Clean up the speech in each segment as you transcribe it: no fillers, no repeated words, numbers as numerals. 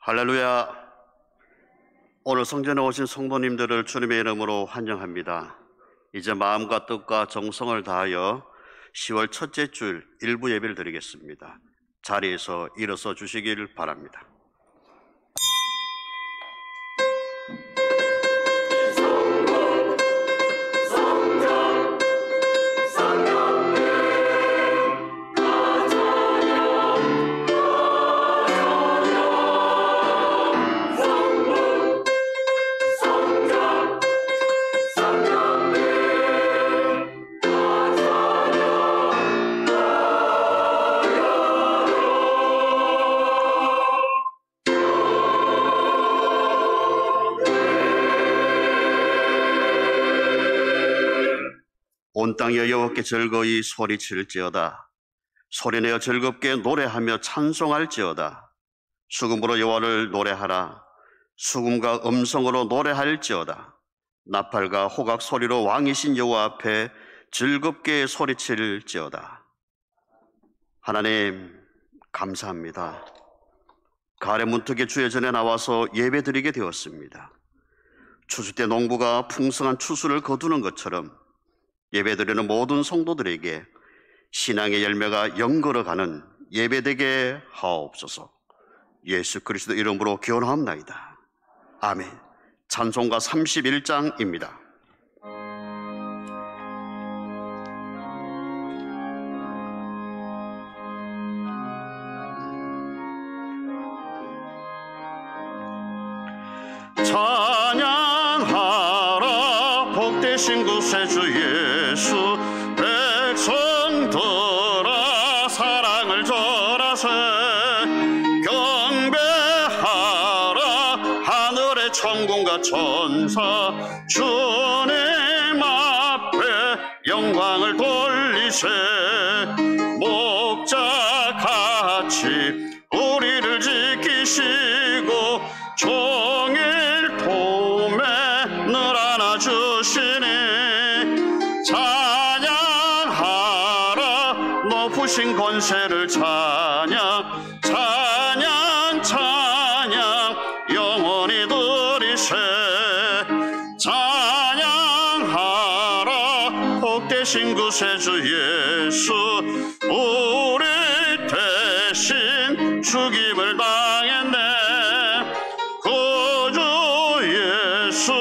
할렐루야. 오늘 성전에 오신 성도님들을 주님의 이름으로 환영합니다. 이제 마음과 뜻과 정성을 다하여 10월 첫째 주일 일부 예배를 드리겠습니다. 자리에서 일어서 주시길 바랍니다. 온 땅이 여호와께 즐거이 소리칠지어다. 소리내어 즐겁게 노래하며 찬송할지어다. 수금으로 여호와를 노래하라. 수금과 음성으로 노래할지어다. 나팔과 호각 소리로 왕이신 여호와 앞에 즐겁게 소리칠지어다. 하나님 감사합니다. 가을의 문턱에 주의 전에 나와서 예배드리게 되었습니다. 추수 때 농부가 풍성한 추수를 거두는 것처럼 예배드리는 모든 성도들에게 신앙의 열매가 연걸어가는 예배되게 하옵소서. 예수 그리스도 이름으로 기원하옵나이다. 아멘. 찬송가 31장입니다. 찬양하라 복되신 구세주 예수, 백성들아 사랑을 전하세. 경배하라 하늘의 천군과 천사, 주님 앞에 영광을 돌리세. 목자같이 우리를 지키시고 종일 도매 늘 안아주시니 찬양하라 높으신 권세를 찬양, 찬양 찬양 영원히 드리세. 찬양하라 복되신 구세주 예수, 우리 대신 죽임을 당했네. 구주 예수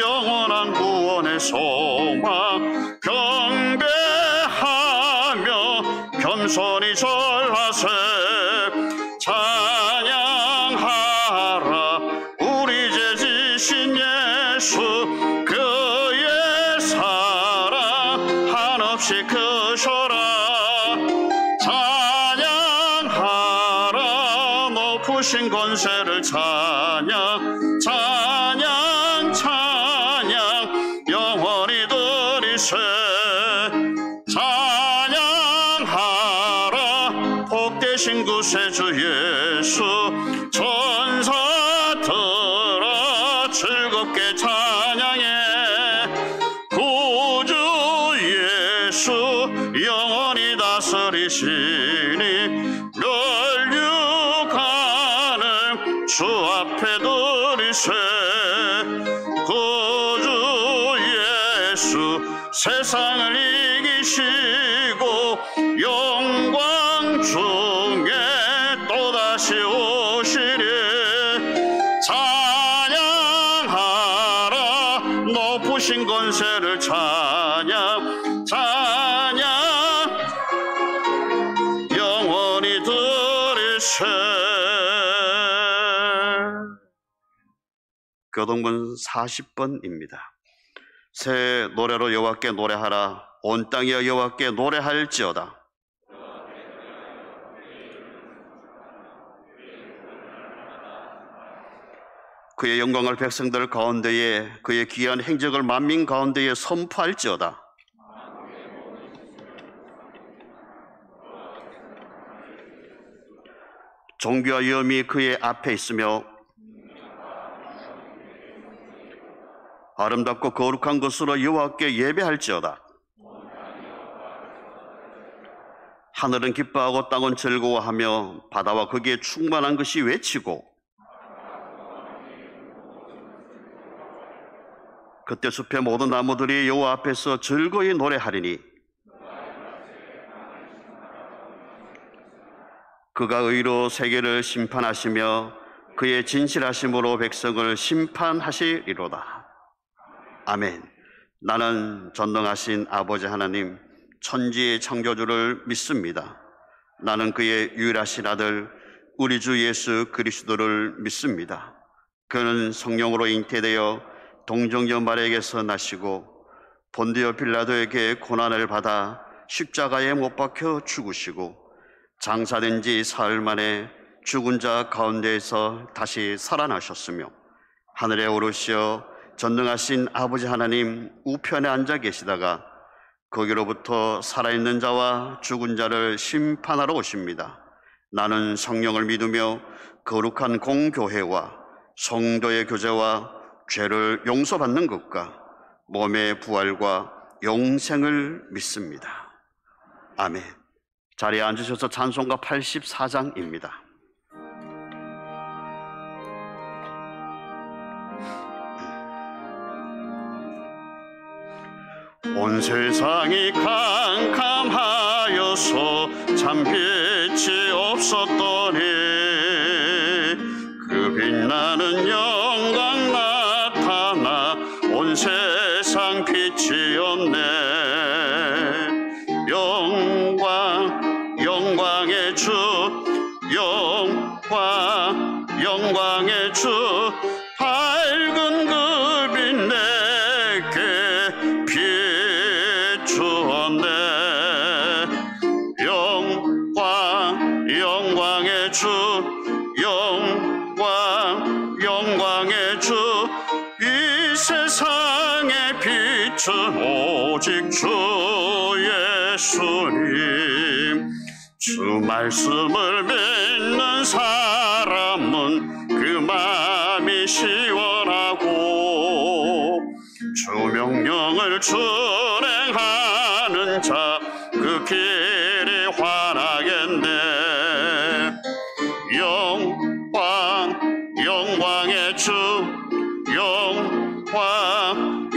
영원한 구원의 소망, 경배하며 겸손히 절하세. 찬양하라 우리 제 지신 예수, 그의 사랑 한없이 크셔라. 찬양하라 높으신 권세를 찬양, 찬양 찬양 영원히 드리세. 찬양하라 복되신 구세주 예수, 천사들아 즐겁게 찬양해. 구주 예수 영원히 다스리시니 멸류관을 주 앞에 드리세. 구주 예수 세상을 이기시고 영광 중에 또다시 오시리. 찬양하라 높으신 권세를 찬양, 찬양 영원히 드리세. 교동문 40번입니다. 새 노래로 여호와께 노래하라. 온 땅이여 여호와께 노래할지어다. 그의 영광을 백성들 가운데에, 그의 귀한 행적을 만민 가운데에 선포할지어다. 존귀와 위엄이 그의 앞에 있으며 아름답고 거룩한 것으로 여호와께 예배할지어다. 하늘은 기뻐하고 땅은 즐거워하며 바다와 거기에 충만한 것이 외치고 그때 숲의 모든 나무들이 여호와 앞에서 즐거이 노래하리니 그가 의로 세계를 심판하시며 그의 진실하심으로 백성을 심판하시리로다. 아멘. 나는 전능하신 아버지 하나님 천지의 창조주를 믿습니다. 나는 그의 유일하신 아들 우리 주 예수 그리스도를 믿습니다. 그는 성령으로 잉태되어 동정녀 마리아에게서 나시고 본디오 빌라도에게 고난을 받아 십자가에 못 박혀 죽으시고 장사된 지 사흘 만에 죽은 자 가운데에서 다시 살아나셨으며 하늘에 오르시어 전능하신 아버지 하나님 우편에 앉아 계시다가 거기로부터 살아있는 자와 죽은 자를 심판하러 오십니다. 나는 성령을 믿으며 거룩한 공교회와 성도의 교제와 죄를 용서받는 것과 몸의 부활과 영생을 믿습니다. 아멘. 자리에 앉으셔서 찬송가 84장입니다. 온 세상이 캄캄하여서 참 빛이 없었더니 그 빛나는 영광 나타나 온 세상 빛이었네. 영광의 주, 영광의 주, 밝은 그 빛 내게 비추었네. 영광의 주, 영광의 주, 이 세상의 빛은 오직 주 예수님. 주 말씀을 믿는 사람은 그 마음이 시원하고 주 명령을 준행하는 자 그 길이 환하겠네. 영광의 주,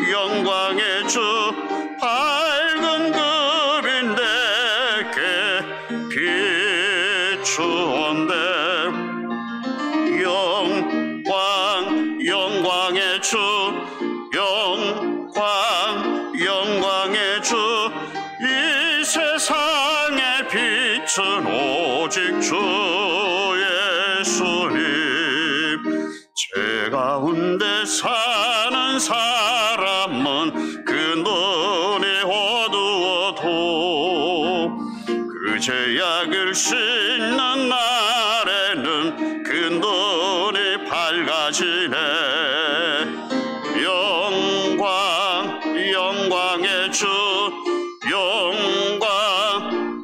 영광의 주, 밝은 그 빛 내게 비추온대. 영광의 주, 영광의 주, 이 세상의 빛은 오직 주 예수님. 죄 가운데 사는 사람은 그 눈이 어두워도 그 죄악을 씻는 날에는 그 눈이 밝아지네. 영광의 주,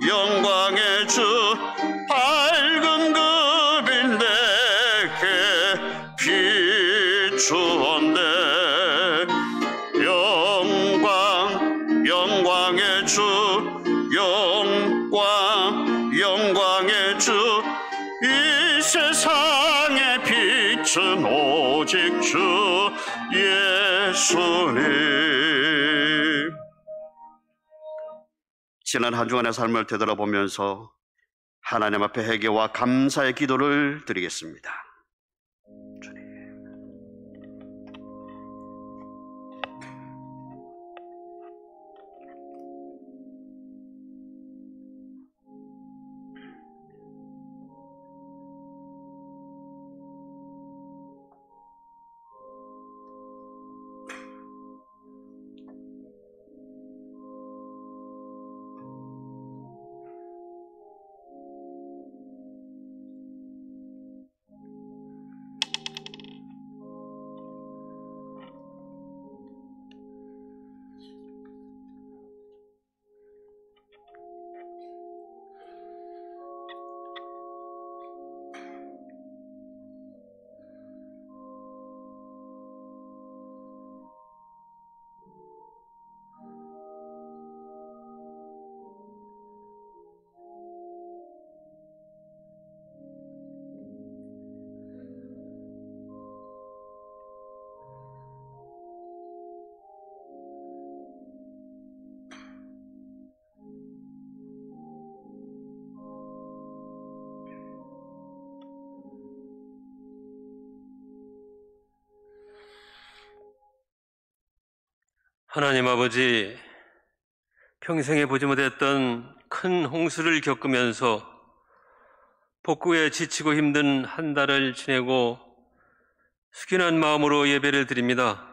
영광의 주, 밝은 그 빛 내게 비추온대. 영광의 주, 영광의 주, 이 세상의 빛은 오직 주 예수님. 지난 한 주간의 삶을 되돌아보면서 하나님 앞에 회개와 감사의 기도를 드리겠습니다. 주님. 하나님 아버지, 평생에 보지 못했던 큰 홍수를 겪으면서 복구에 지치고 힘든 한 달을 지내고 숙연한 마음으로 예배를 드립니다.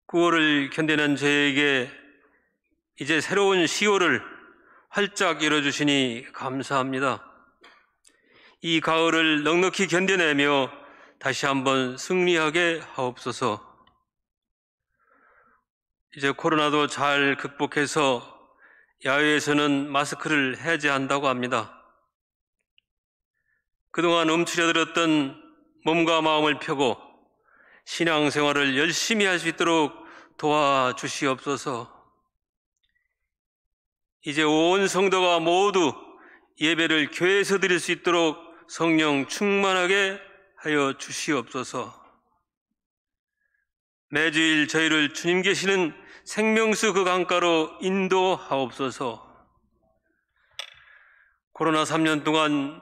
9월을 견디는 저에게 이제 새로운 10월을 활짝 열어주시니 감사합니다. 이 가을을 넉넉히 견뎌내며 다시 한번 승리하게 하옵소서. 이제 코로나도 잘 극복해서 야외에서는 마스크를 해제한다고 합니다. 그동안 움츠려들었던 몸과 마음을 펴고 신앙생활을 열심히 할 수 있도록 도와주시옵소서. 이제 온 성도가 모두 예배를 교회에서 드릴 수 있도록 성령 충만하게 하여 주시옵소서. 매주일 저희를 주님 계시는 생명수 그 강가로 인도하옵소서. 코로나 3년 동안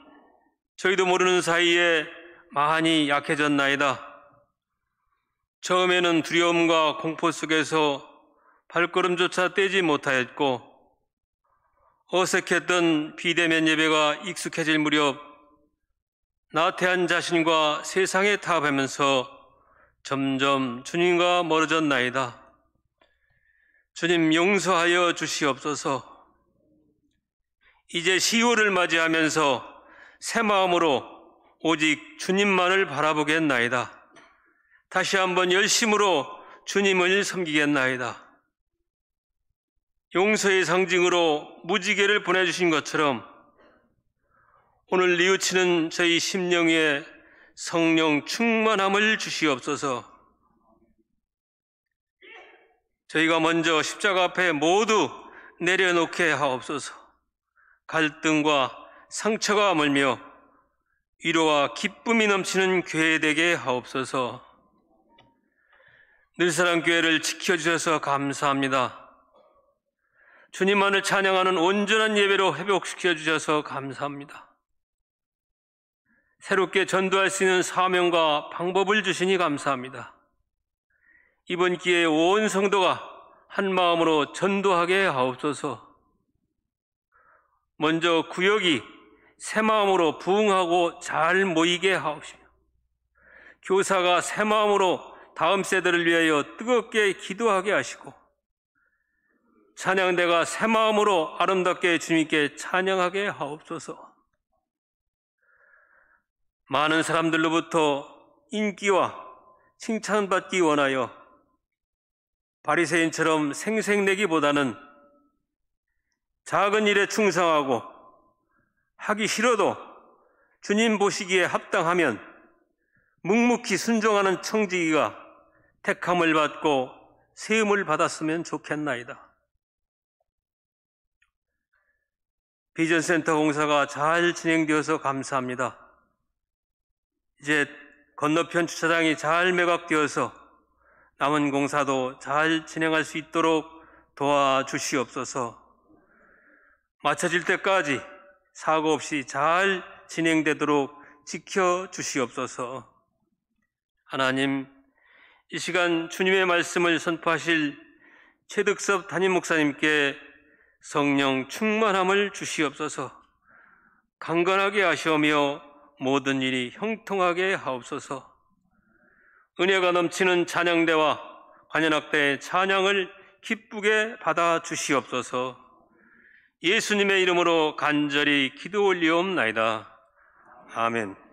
저희도 모르는 사이에 많이 약해졌나이다. 처음에는 두려움과 공포 속에서 발걸음조차 떼지 못하였고 어색했던 비대면 예배가 익숙해질 무렵 나태한 자신과 세상에 타협하면서 점점 주님과 멀어졌나이다. 주님 용서하여 주시옵소서. 이제 10월을 맞이하면서 새 마음으로 오직 주님만을 바라보겠나이다. 다시 한번 열심으로 주님을 섬기겠나이다. 용서의 상징으로 무지개를 보내주신 것처럼 오늘 뉘우치는 저희 심령 위에 성령 충만함을 주시옵소서. 저희가 먼저 십자가 앞에 모두 내려놓게 하옵소서. 갈등과 상처가 멀며 위로와 기쁨이 넘치는 교회 되게 하옵소서. 늘사랑교회를 지켜주셔서 감사합니다. 주님만을 찬양하는 온전한 예배로 회복시켜 주셔서 감사합니다. 새롭게 전도할 수 있는 사명과 방법을 주시니 감사합니다. 이번 기회에 온 성도가 한 마음으로 전도하게 하옵소서. 먼저 구역이 새 마음으로 부흥하고 잘 모이게 하옵시며 교사가 새 마음으로 다음 세대를 위하여 뜨겁게 기도하게 하시고 찬양대가 새 마음으로 아름답게 주님께 찬양하게 하옵소서. 많은 사람들로부터 인기와 칭찬받기 원하여 바리새인처럼 생색내기보다는 작은 일에 충성하고 하기 싫어도 주님 보시기에 합당하면 묵묵히 순종하는 청지기가 택함을 받고 세움을 받았으면 좋겠나이다. 비전센터 공사가 잘 진행되어서 감사합니다. 이제 건너편 주차장이 잘 매각되어서 남은 공사도 잘 진행할 수 있도록 도와주시옵소서. 마쳐질 때까지 사고 없이 잘 진행되도록 지켜주시옵소서. 하나님, 이 시간 주님의 말씀을 선포하실 최득섭 담임 목사님께 성령 충만함을 주시옵소서. 강건하게 하시오며 모든 일이 형통하게 하옵소서. 은혜가 넘치는 찬양대와 관현악대의 찬양을 기쁘게 받아 주시옵소서. 예수님의 이름으로 간절히 기도 올리옵나이다. 아멘.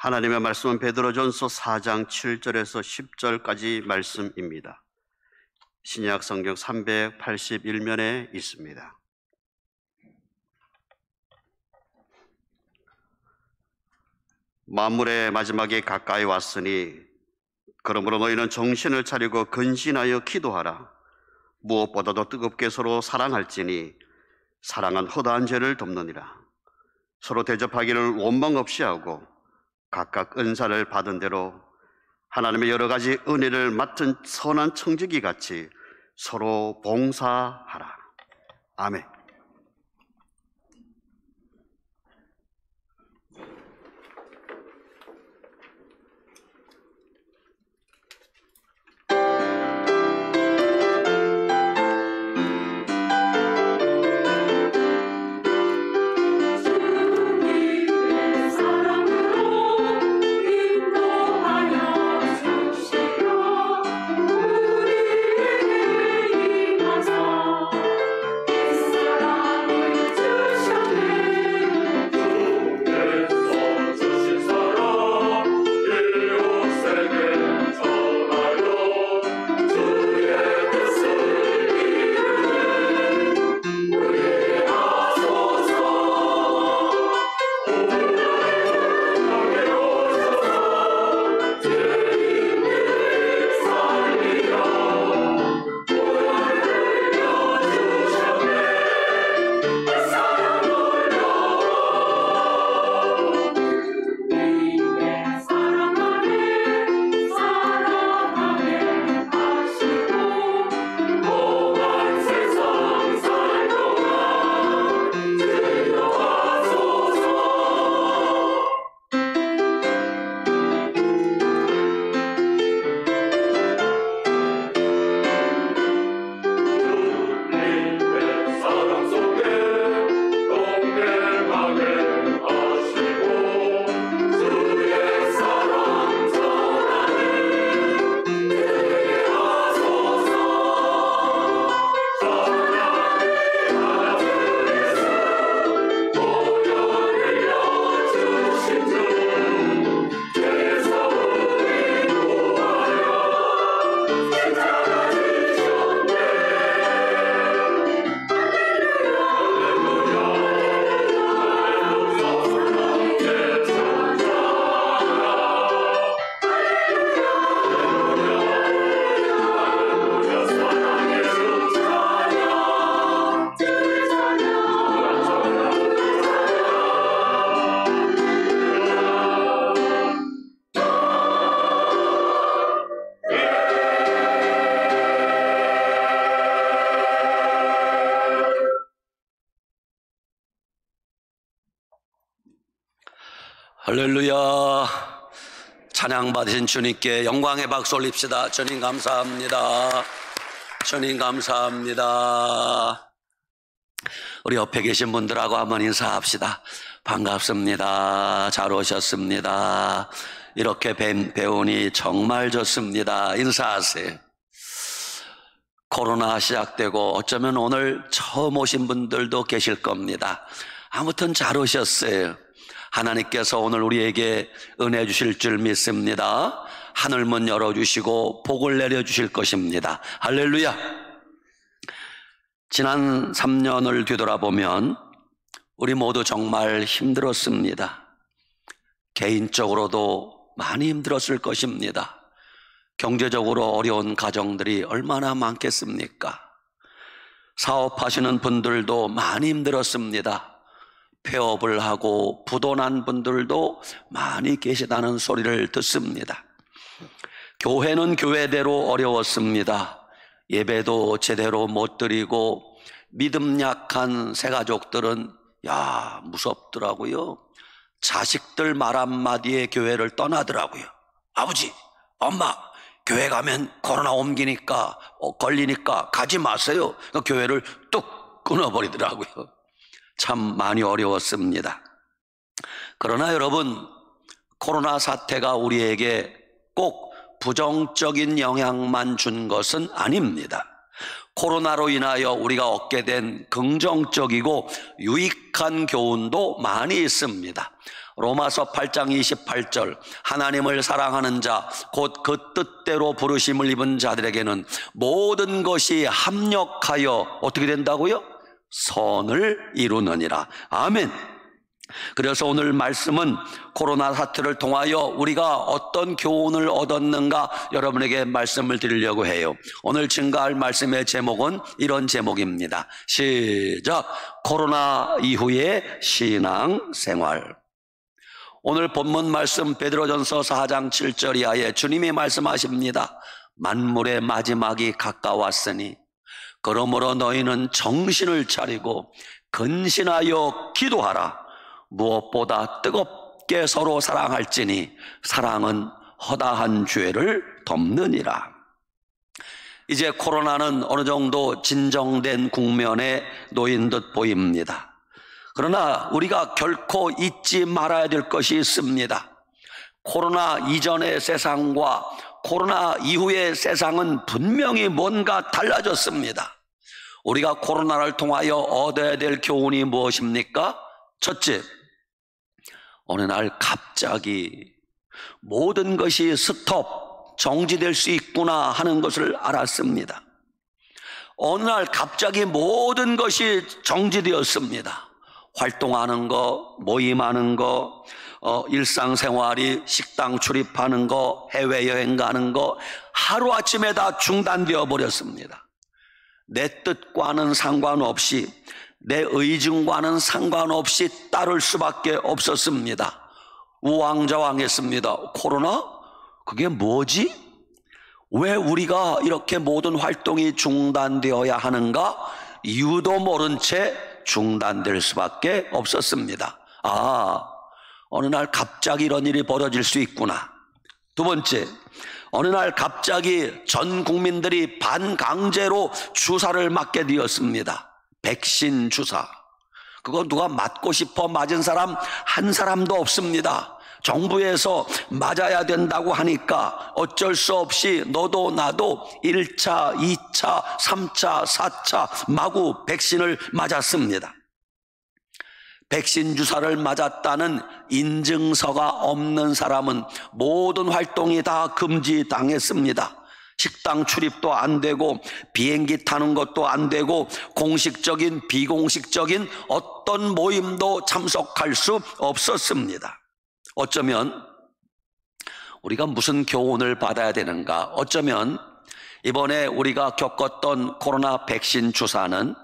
하나님의 말씀은 베드로전서 4장 7절에서 10절까지 말씀입니다. 신약 성경 381면에 있습니다. 만물의 마지막에 가까이 왔으니 그러므로 너희는 정신을 차리고 근신하여 기도하라. 무엇보다도 뜨겁게 서로 사랑할지니 사랑은 허다한 죄를 덮느니라. 서로 대접하기를 원망 없이 하고 각각 은사를 받은 대로 하나님의 여러 가지 은혜를 맡은 선한 청지기 같이 서로 봉사하라. 아멘. 할렐루야. 찬양 받으신 주님께 영광의 박수 올립시다. 주님 감사합니다. 주님 감사합니다. 우리 옆에 계신 분들하고 한번 인사합시다. 반갑습니다. 잘 오셨습니다. 이렇게 배우니 정말 좋습니다. 인사하세요. 코로나 시작되고 어쩌면 오늘 처음 오신 분들도 계실 겁니다. 아무튼 잘 오셨어요. 하나님께서 오늘 우리에게 은혜 주실 줄 믿습니다. 하늘문 열어주시고 복을 내려주실 것입니다. 할렐루야. 지난 3년을 뒤돌아보면 우리 모두 정말 힘들었습니다. 개인적으로도 많이 힘들었을 것입니다. 경제적으로 어려운 가정들이 얼마나 많겠습니까? 사업하시는 분들도 많이 힘들었습니다. 폐업을 하고 부도난 분들도 많이 계시다는 소리를 듣습니다. 교회는 교회대로 어려웠습니다. 예배도 제대로 못 드리고 믿음 약한 새가족들은 무섭더라고요. 자식들 말 한마디에 교회를 떠나더라고요. 아버지, 엄마, 교회 가면 코로나 옮기니까 걸리니까 가지 마세요. 교회를 뚝 끊어버리더라고요. 참 많이 어려웠습니다. 그러나 여러분, 코로나 사태가 우리에게 꼭 부정적인 영향만 준 것은 아닙니다. 코로나로 인하여 우리가 얻게 된 긍정적이고 유익한 교훈도 많이 있습니다. 로마서 8장 28절, 하나님을 사랑하는 자 곧 그 뜻대로 부르심을 입은 자들에게는 모든 것이 합력하여 어떻게 된다고요? 선을 이루느니라. 아멘. 그래서 오늘 말씀은 코로나 사태를 통하여 우리가 어떤 교훈을 얻었는가 여러분에게 말씀을 드리려고 해요. 오늘 증거할 말씀의 제목은 이런 제목입니다. 시작. 코로나 이후의 신앙생활. 오늘 본문 말씀 베드로전서 4장 7절 이하에 주님이 말씀하십니다. 만물의 마지막이 가까웠으니 그러므로 너희는 정신을 차리고 근신하여 기도하라. 무엇보다 뜨겁게 서로 사랑할지니 사랑은 허다한 죄를 덮느니라. 이제 코로나는 어느 정도 진정된 국면에 놓인 듯 보입니다. 그러나 우리가 결코 잊지 말아야 될 것이 있습니다. 코로나 이전의 세상과 코로나 이후의 세상은 분명히 뭔가 달라졌습니다. 우리가 코로나를 통하여 얻어야 될 교훈이 무엇입니까? 첫째, 어느 날 갑자기 모든 것이 스톱, 정지될 수 있구나 하는 것을 알았습니다. 어느 날 갑자기 모든 것이 정지되었습니다. 활동하는 거, 모임하는 거, 일상생활이 식당 출입하는 거, 해외여행 가는 거 하루아침에 다 중단되어 버렸습니다. 내 뜻과는 상관없이 내 의중과는 상관없이 따를 수밖에 없었습니다. 우왕좌왕했습니다. 코로나? 그게 뭐지? 왜 우리가 이렇게 모든 활동이 중단되어야 하는가? 이유도 모른 채 중단될 수밖에 없었습니다. 어느 날 갑자기 이런 일이 벌어질 수 있구나. 두 번째, 어느 날 갑자기 전 국민들이 반강제로 주사를 맞게 되었습니다. 백신 주사. 그거 누가 맞고 싶어 맞은 사람 한 사람도 없습니다. 정부에서 맞아야 된다고 하니까 어쩔 수 없이 너도 나도 1차, 2차, 3차, 4차 마구 백신을 맞았습니다. 백신 주사를 맞았다는 인증서가 없는 사람은 모든 활동이 다 금지당했습니다. 식당 출입도 안 되고 비행기 타는 것도 안 되고 공식적인 비공식적인 어떤 모임도 참석할 수 없었습니다. 어쩌면 우리가 무슨 교훈을 받아야 되는가? 어쩌면 이번에 우리가 겪었던 코로나 백신 주사는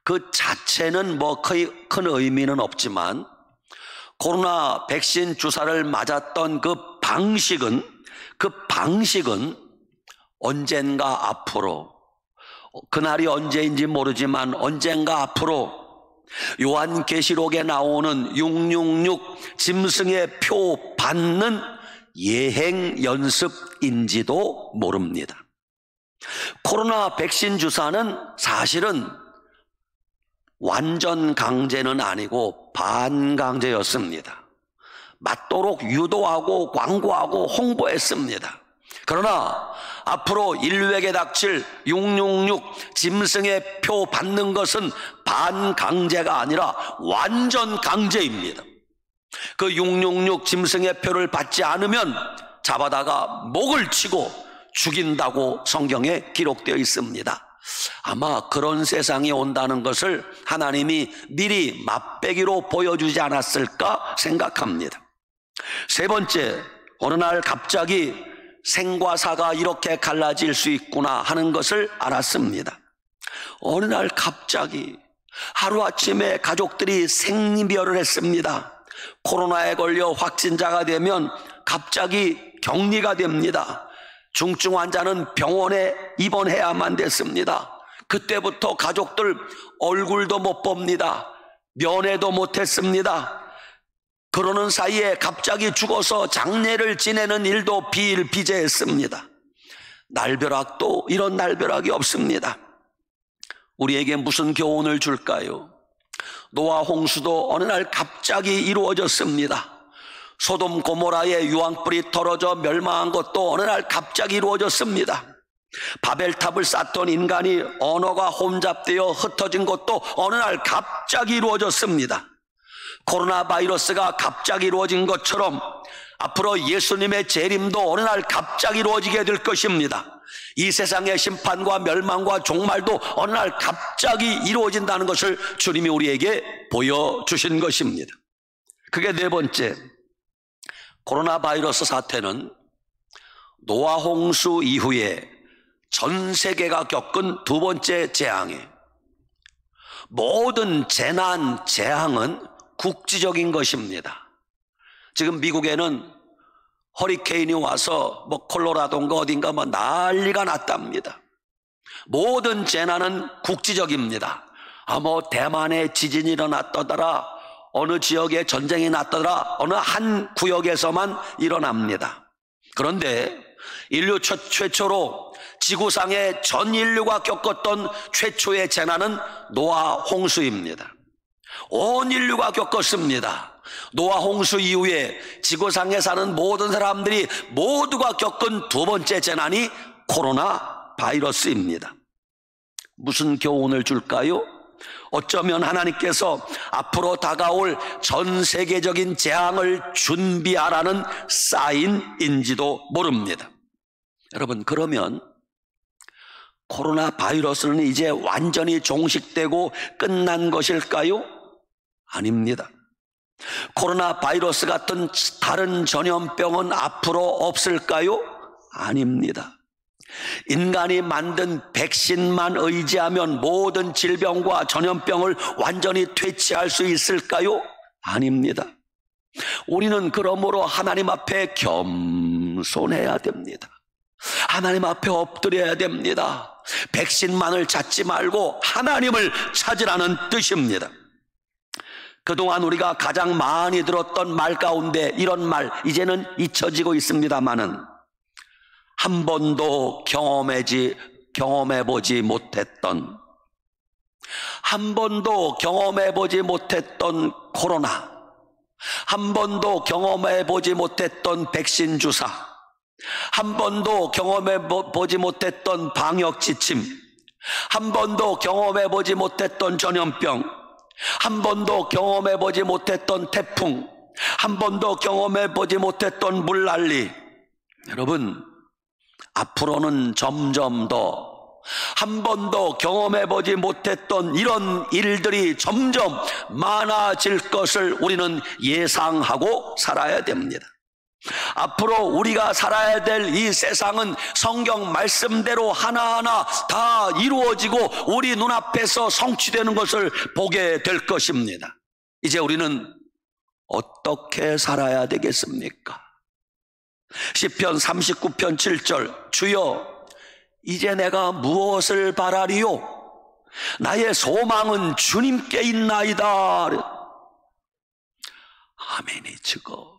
그 자체는 뭐 큰 의미는 없지만 코로나 백신 주사를 맞았던 그 방식은 언젠가 앞으로, 그날이 언제인지 모르지만 언젠가 앞으로 요한계시록에 나오는 666 짐승의 표 받는 예행 연습인지도 모릅니다. 코로나 백신 주사는 사실은 완전 강제는 아니고 반강제였습니다. 맞도록 유도하고 광고하고 홍보했습니다. 그러나 앞으로 인류에게 닥칠 666 짐승의 표 받는 것은 반강제가 아니라 완전 강제입니다. 그 666 짐승의 표를 받지 않으면 잡아다가 목을 치고 죽인다고 성경에 기록되어 있습니다. 아마 그런 세상이 온다는 것을 하나님이 미리 맛배기로 보여주지 않았을까 생각합니다. 세 번째, 어느 날 갑자기 생과 사가 이렇게 갈라질 수 있구나 하는 것을 알았습니다. 어느 날 갑자기 하루아침에 가족들이 생이별을 했습니다. 코로나에 걸려 확진자가 되면 갑자기 격리가 됩니다. 중증 환자는 병원에 입원해야만 됐습니다. 그때부터 가족들 얼굴도 못 봅니다. 면회도 못했습니다. 그러는 사이에 갑자기 죽어서 장례를 지내는 일도 비일비재했습니다. 날벼락도 이런 날벼락이 없습니다. 우리에게 무슨 교훈을 줄까요? 노아 홍수도 어느 날 갑자기 이루어졌습니다. 소돔 고모라의 유황불이 떨어져 멸망한 것도 어느 날 갑자기 이루어졌습니다. 바벨탑을 쌓던 인간이 언어가 혼잡되어 흩어진 것도 어느 날 갑자기 이루어졌습니다. 코로나 바이러스가 갑자기 이루어진 것처럼 앞으로 예수님의 재림도 어느 날 갑자기 이루어지게 될 것입니다. 이 세상의 심판과 멸망과 종말도 어느 날 갑자기 이루어진다는 것을 주님이 우리에게 보여주신 것입니다. 그게 네 번째, 코로나 바이러스 사태는 노아 홍수 이후에 전 세계가 겪은 두 번째 재앙이에요. 모든 재난, 재앙은 국지적인 것입니다. 지금 미국에는 허리케인이 와서 콜로라도인가 어딘가 난리가 났답니다. 모든 재난은 국지적입니다. 대만에 지진이 일어났더라, 어느 지역에 전쟁이 났더라, 어느 한 구역에서만 일어납니다. 그런데 인류 최초로 지구상의 전 인류가 겪었던 최초의 재난은 노아 홍수입니다. 온 인류가 겪었습니다. 노아 홍수 이후에 지구상에 사는 모든 사람들이 모두가 겪은 두 번째 재난이 코로나 바이러스입니다. 무슨 교훈을 줄까요? 어쩌면 하나님께서 앞으로 다가올 전 세계적인 재앙을 준비하라는 사인인지도 모릅니다. 여러분, 그러면 코로나 바이러스는 이제 완전히 종식되고 끝난 것일까요? 아닙니다. 코로나 바이러스 같은 다른 전염병은 앞으로 없을까요? 아닙니다. 인간이 만든 백신만 의지하면 모든 질병과 전염병을 완전히 퇴치할 수 있을까요? 아닙니다. 우리는 그러므로 하나님 앞에 겸손해야 됩니다. 하나님 앞에 엎드려야 됩니다. 백신만을 찾지 말고 하나님을 찾으라는 뜻입니다. 그동안 우리가 가장 많이 들었던 말 가운데 이런 말 이제는 잊혀지고 있습니다마는 한 번도 경험해보지 못했던 코로나, 한 번도 경험해보지 못했던 백신 주사, 한 번도 경험해보지 못했던 방역 지침, 한 번도 경험해보지 못했던 전염병, 한 번도 경험해보지 못했던 태풍, 한 번도 경험해보지 못했던 물난리. 여러분, 앞으로는 점점 더 한 번도 경험해보지 못했던 이런 일들이 점점 많아질 것을 우리는 예상하고 살아야 됩니다. 앞으로 우리가 살아야 될 이 세상은 성경 말씀대로 하나하나 다 이루어지고 우리 눈앞에서 성취되는 것을 보게 될 것입니다. 이제 우리는 어떻게 살아야 되겠습니까? 시편 39편 7절, 주여 이제 내가 무엇을 바라리요? 나의 소망은 주님께 있나이다. 아멘이 치고,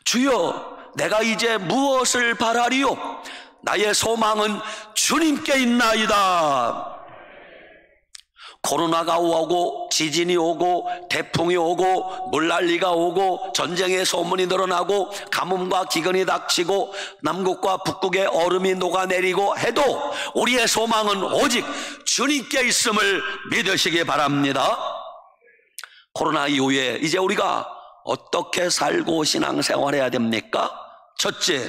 주여 내가 이제 무엇을 바라리요? 나의 소망은 주님께 있나이다. 코로나가 오고 지진이 오고 태풍이 오고 물난리가 오고 전쟁의 소문이 늘어나고 가뭄과 기근이 닥치고 남극과 북극의 얼음이 녹아내리고 해도 우리의 소망은 오직 주님께 있음을 믿으시기 바랍니다. 코로나 이후에 이제 우리가 어떻게 살고 신앙생활해야 됩니까? 첫째,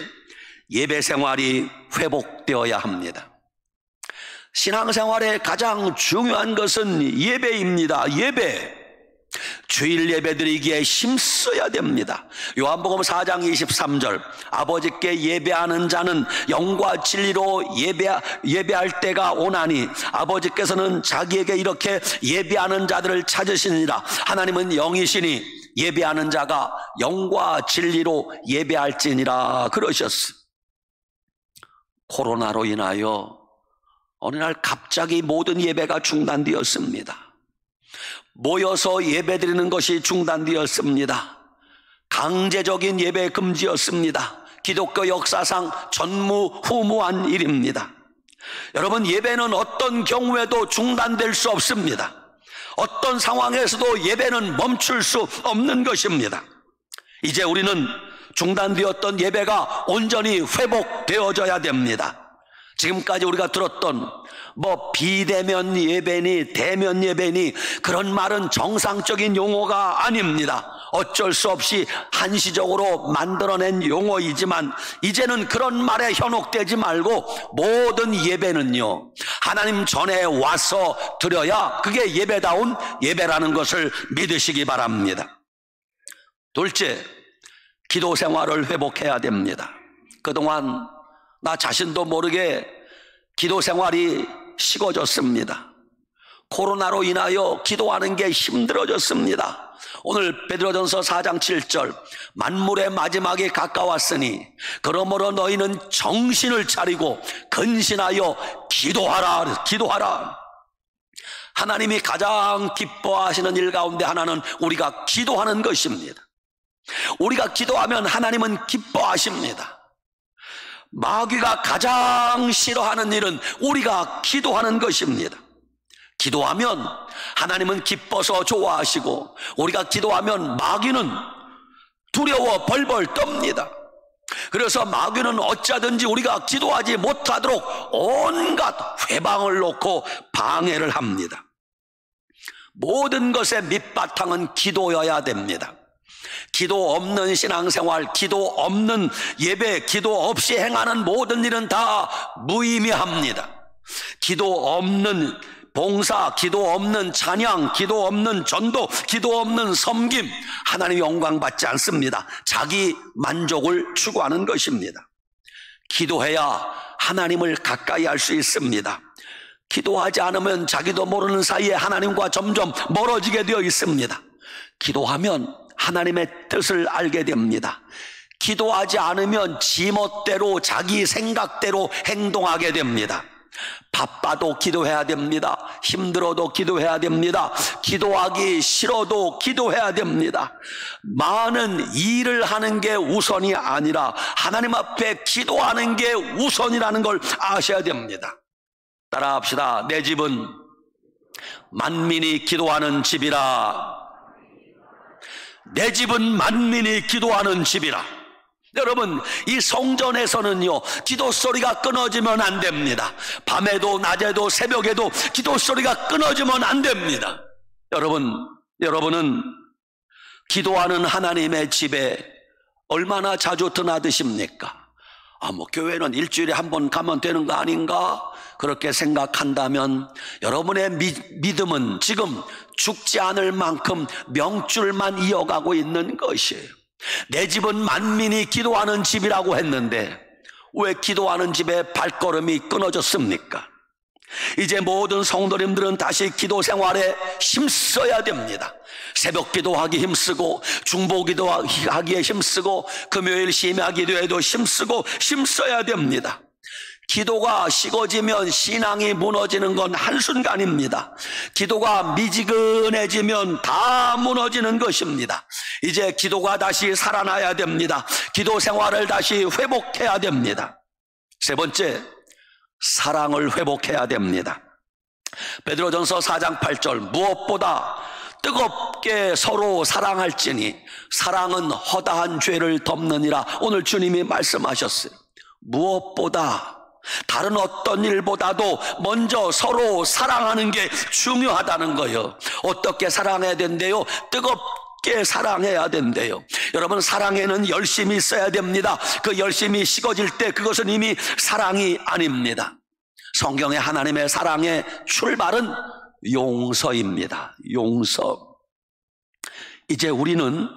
예배 생활이 회복되어야 합니다. 신앙생활의 가장 중요한 것은 예배입니다. 예배. 주일 예배드리기에 힘써야 됩니다. 요한복음 4장 23절, 아버지께 예배하는 자는 영과 진리로 예배할 때가 오나니 아버지께서는 자기에게 이렇게 예배하는 자들을 찾으시니라. 하나님은 영이시니 예배하는 자가 영과 진리로 예배할지니라 그러셨어요. 코로나로 인하여 어느 날 갑자기 모든 예배가 중단되었습니다. 모여서 예배드리는 것이 중단되었습니다. 강제적인 예배 금지였습니다. 기독교 역사상 전무후무한 일입니다. 여러분, 예배는 어떤 경우에도 중단될 수 없습니다. 어떤 상황에서도 예배는 멈출 수 없는 것입니다. 이제 우리는 중단되었던 예배가 온전히 회복되어져야 됩니다. 지금까지 우리가 들었던 비대면 예배니 대면 예배니 그런 말은 정상적인 용어가 아닙니다. 어쩔 수 없이 한시적으로 만들어낸 용어이지만 이제는 그런 말에 현혹되지 말고 모든 예배는요, 하나님 전에 와서 드려야 그게 예배다운 예배라는 것을 믿으시기 바랍니다. 둘째, 기도 생활을 회복해야 됩니다. 그동안 나 자신도 모르게 기도 생활이 식어졌습니다. 코로나로 인하여 기도하는 게 힘들어졌습니다. 오늘 베드로전서 4장 7절, 만물의 마지막이 가까웠으니 그러므로 너희는 정신을 차리고 근신하여 기도하라. 하나님이 가장 기뻐하시는 일 가운데 하나는 우리가 기도하는 것입니다. 우리가 기도하면 하나님은 기뻐하십니다. 마귀가 가장 싫어하는 일은 우리가 기도하는 것입니다. 기도하면 하나님은 기뻐서 좋아하시고, 우리가 기도하면 마귀는 두려워 벌벌 떱니다. 그래서 마귀는 어찌하든지 우리가 기도하지 못하도록 온갖 회방을 놓고 방해를 합니다. 모든 것의 밑바탕은 기도여야 됩니다. 기도 없는 신앙생활, 기도 없는 예배, 기도 없이 행하는 모든 일은 다 무의미합니다. 기도 없는 봉사, 기도 없는 찬양, 기도 없는 전도, 기도 없는 섬김, 하나님 영광 받지 않습니다. 자기 만족을 추구하는 것입니다. 기도해야 하나님을 가까이 할 수 있습니다. 기도하지 않으면 자기도 모르는 사이에 하나님과 점점 멀어지게 되어 있습니다. 기도하면 하나님의 뜻을 알게 됩니다. 기도하지 않으면 지멋대로 자기 생각대로 행동하게 됩니다. 바빠도 기도해야 됩니다. 힘들어도 기도해야 됩니다. 기도하기 싫어도 기도해야 됩니다. 많은 일을 하는 게 우선이 아니라 하나님 앞에 기도하는 게 우선이라는 걸 아셔야 됩니다. 따라합시다. 내 집은 만민이 기도하는 집이라. 내 집은 만민이 기도하는 집이라. 여러분, 이 성전에서는요, 기도 소리가 끊어지면 안 됩니다. 밤에도 낮에도 새벽에도 기도 소리가 끊어지면 안 됩니다. 여러분은 기도하는 하나님의 집에 얼마나 자주 드나드십니까? 교회는 일주일에 한 번 가면 되는 거 아닌가? 그렇게 생각한다면 여러분의 믿음은 지금 죽지 않을 만큼 명줄만 이어가고 있는 것이에요. 내 집은 만민이 기도하는 집이라고 했는데 왜 기도하는 집에 발걸음이 끊어졌습니까? 이제 모든 성도님들은 다시 기도 생활에 힘써야 됩니다. 새벽 기도하기 힘쓰고, 중보 기도하기에 힘쓰고, 금요일 심야 기도에도 힘써야 됩니다. 기도가 식어지면 신앙이 무너지는 건 한순간입니다. 기도가 미지근해지면 다 무너지는 것입니다. 이제 기도가 다시 살아나야 됩니다. 기도 생활을 다시 회복해야 됩니다. 세 번째, 사랑을 회복해야 됩니다. 베드로전서 4장 8절, 무엇보다 뜨겁게 서로 사랑할지니 사랑은 허다한 죄를 덮느니라. 오늘 주님이 말씀하셨어요. 무엇보다, 다른 어떤 일보다도 먼저 서로 사랑하는 게 중요하다는 거예요. 어떻게 사랑해야 된대요? 뜨겁게 사랑해야 된대요. 여러분, 사랑에는 열심이 있어야 됩니다. 그 열심이 식어질 때 그것은 이미 사랑이 아닙니다. 성경의 하나님의 사랑의 출발은 용서입니다. 용서. 이제 우리는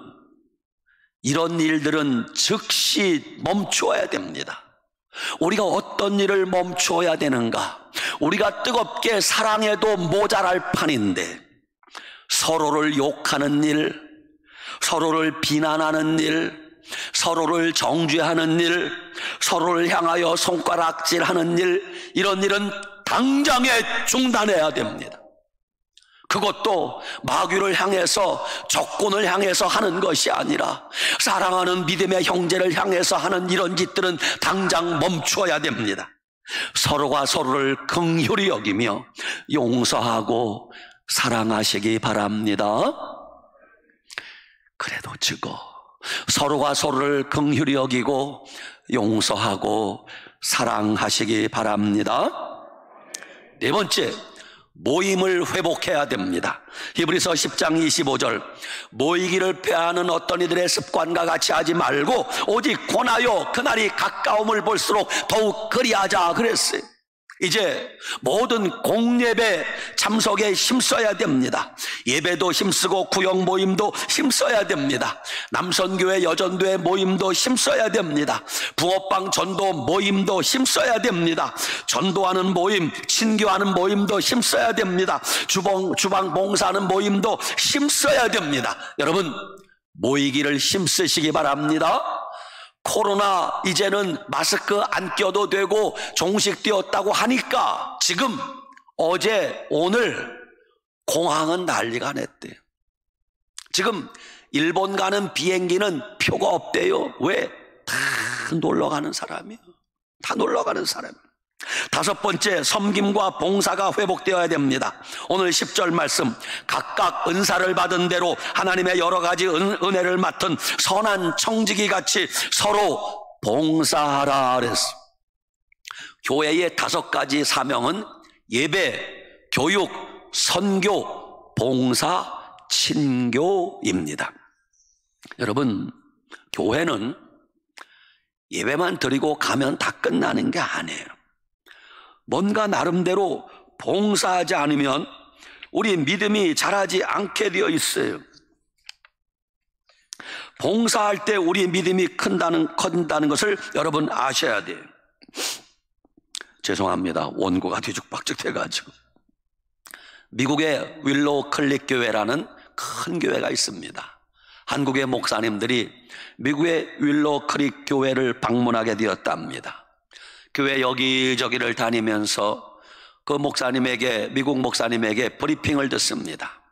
이런 일들은 즉시 멈추어야 됩니다. 우리가 어떤 일을 멈추어야 되는가? 우리가 뜨겁게 사랑해도 모자랄 판인데 서로를 욕하는 일, 서로를 비난하는 일, 서로를 정죄하는 일, 서로를 향하여 손가락질하는 일, 이런 일은 당장에 중단해야 됩니다. 그것도 마귀를 향해서, 적군을 향해서 하는 것이 아니라 사랑하는 믿음의 형제를 향해서 하는 이런 짓들은 당장 멈추어야 됩니다. 서로가 서로를 긍휼히 여기며 용서하고 사랑하시기 바랍니다. 그래도 서로가 서로를 긍휼히 여기고 용서하고 사랑하시기 바랍니다. 네 번째, 모임을 회복해야 됩니다. 히브리서 10장 25절, 모이기를 패하는 어떤 이들의 습관과 같이 하지 말고 오직 권하여 그날이 가까움을 볼수록 더욱 그리하자 그랬어요. 이제 모든 공예배 참석에 힘써야 됩니다. 예배도 힘쓰고 구역 모임도 힘써야 됩니다. 남선교회 여전도회 모임도 힘써야 됩니다. 붕어빵 전도 모임도 힘써야 됩니다. 전도하는 모임, 친교하는 모임도 힘써야 됩니다. 주방 봉사하는 모임도 힘써야 됩니다. 여러분, 모이기를 힘쓰시기 바랍니다. 코로나 이제는 마스크 안 껴도 되고 종식되었다고 하니까 지금 어제 오늘 공항은 난리가 났대요. 지금 일본 가는 비행기는 표가 없대요. 왜? 다 놀러 가는 사람이에요. 다 놀러 가는 사람이에요. 다섯 번째, 섬김과 봉사가 회복되어야 됩니다. 오늘 10절 말씀, 각각 은사를 받은 대로 하나님의 여러 가지 은혜를 맡은 선한 청지기 같이 서로 봉사하라 그랬어. 교회의 5가지 사명은 예배, 교육, 선교, 봉사, 친교입니다. 여러분, 교회는 예배만 드리고 가면 다 끝나는 게 아니에요. 뭔가 나름대로 봉사하지 않으면 우리 믿음이 자라지 않게 되어 있어요. 봉사할 때 우리 믿음이 커진다는 것을 여러분 아셔야 돼요. 죄송합니다. 원고가 뒤죽박죽 돼가지고. 미국의 윌로우 클릭 교회라는 큰 교회가 있습니다. 한국의 목사님들이 미국의 윌로우 클릭 교회를 방문하게 되었답니다. 교회 여기저기를 다니면서 그 목사님에게, 미국 목사님에게 브리핑을 듣습니다.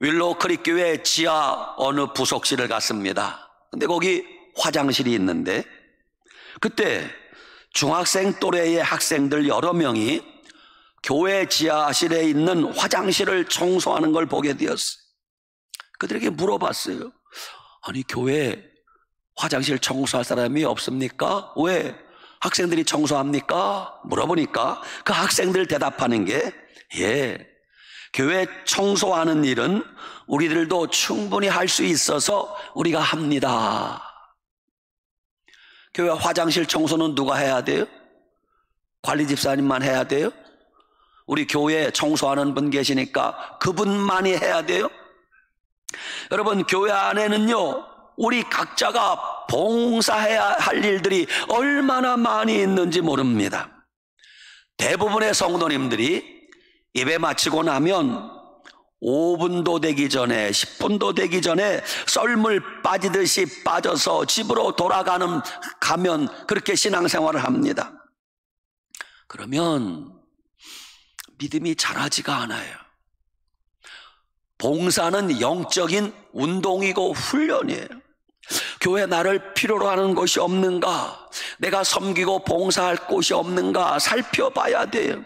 윌로우 크릭 교회 지하 어느 부속실을 갔습니다. 근데 거기 화장실이 있는데 그때 중학생 또래의 학생들 여러 명이 교회 지하실에 있는 화장실을 청소하는 걸 보게 되었어요. 그들에게 물어봤어요. 아니, 교회 화장실 청소할 사람이 없습니까? 왜? 학생들이 청소합니까? 물어보니까 그 학생들 대답하는 게, 교회 청소하는 일은 우리들도 충분히 할 수 있어서 우리가 합니다. 교회 화장실 청소는 누가 해야 돼요? 관리 집사님만 해야 돼요? 우리 교회에 청소하는 분 계시니까 그분만이 해야 돼요? 여러분, 교회 안에는요, 우리 각자가 봉사해야 할 일들이 얼마나 많이 있는지 모릅니다. 대부분의 성도님들이 예배 마치고 나면 5분도 되기 전에, 10분도 되기 전에 썰물 빠지듯이 빠져서 집으로 가면 그렇게 신앙생활을 합니다. 그러면 믿음이 자라지가 않아요. 봉사는 영적인 운동이고 훈련이에요. 교회 나를 필요로 하는 곳이 없는가? 내가 섬기고 봉사할 곳이 없는가? 살펴봐야 돼요.